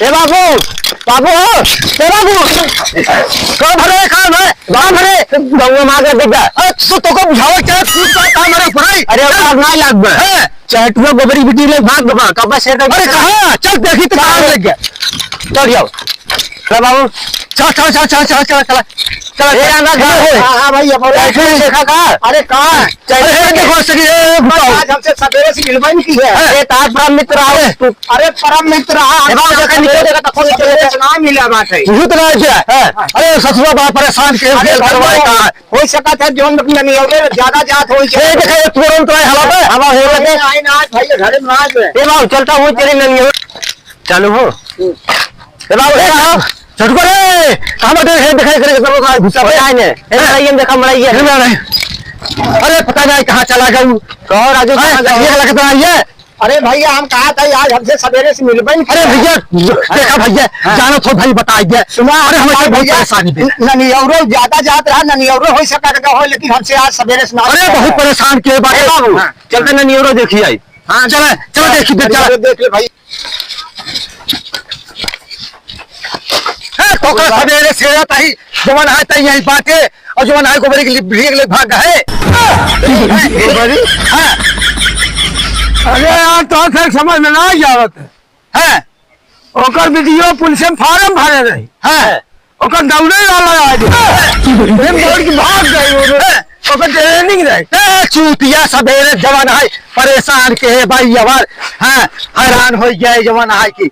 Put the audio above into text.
ए बाबू बाबू ए बाबू कौन भरे काम है वहां भरे गंगा मार के देख तो को बुझावा क्या तू का हमारे पढ़ाई अरे ना लग है चटवा गोबरी बिटी ले भाग गवा कब से अरे कहां चल देखी तो कहां लग गया चल जाओ चल बाबू चल चल चल चल चल चल चल चल ए आना हां भाई अब देखा का अरे कहां चल देखो सकी आज हमसे सवेरे से मिलवाई नहीं की है ए ताज परम मित्र आओ तू अरे परम मित्र आ जगह निकल देगा तो कोई ना मिला बात है झूठ ना है अरे ससुरा बड़ा परेशान के करवाए का हो सका था जोन नहीं हो ज्यादा जात होई छे देखे तुरंत रहे हवा हवा हो रहे आई ना भाई घर में आज ए बाबू चलता हूं तेरे नहीं हो चालू हो ए बाबू चटको रे काम देखे करे सब का घुसा पे आए ने ये देखा मड़ाई है अरे पता नहीं कहां चला गया कहो राजू ये लगता है ये अरे भैया हम कहा था आज हमसे सवेरे से मिल पाएंगे अरे भैया देखा भैया जानो तो भाई बता दिया सुना अरे हमारे भैया परेशानी पे ननियौरो ज्यादा जात रहा ननियौरो हो सका हो लेकिन हमसे आज सवेरे से अरे बहुत परेशान किए बाबू बाबू चलते ननियौरो देखिए आई हां चलो चलो देखिए चलो देख ले भाई है तो का सवेरे से आता ही जवान है त यही बात है और जवान है गोबरी के लिए भाग है गोबरी हां अरे यार तो फिर समझ में ना आवत है ओकर वीडियो पुलिस में फार्म भरे रही है ओकर दौड़े वाला आज हम दौड़ के भाग गए ओकर ट्रेनिंग रही चूतिया सवेरे जवान है परेशान के है भाई जवान हां हैरान हो गए जवान है की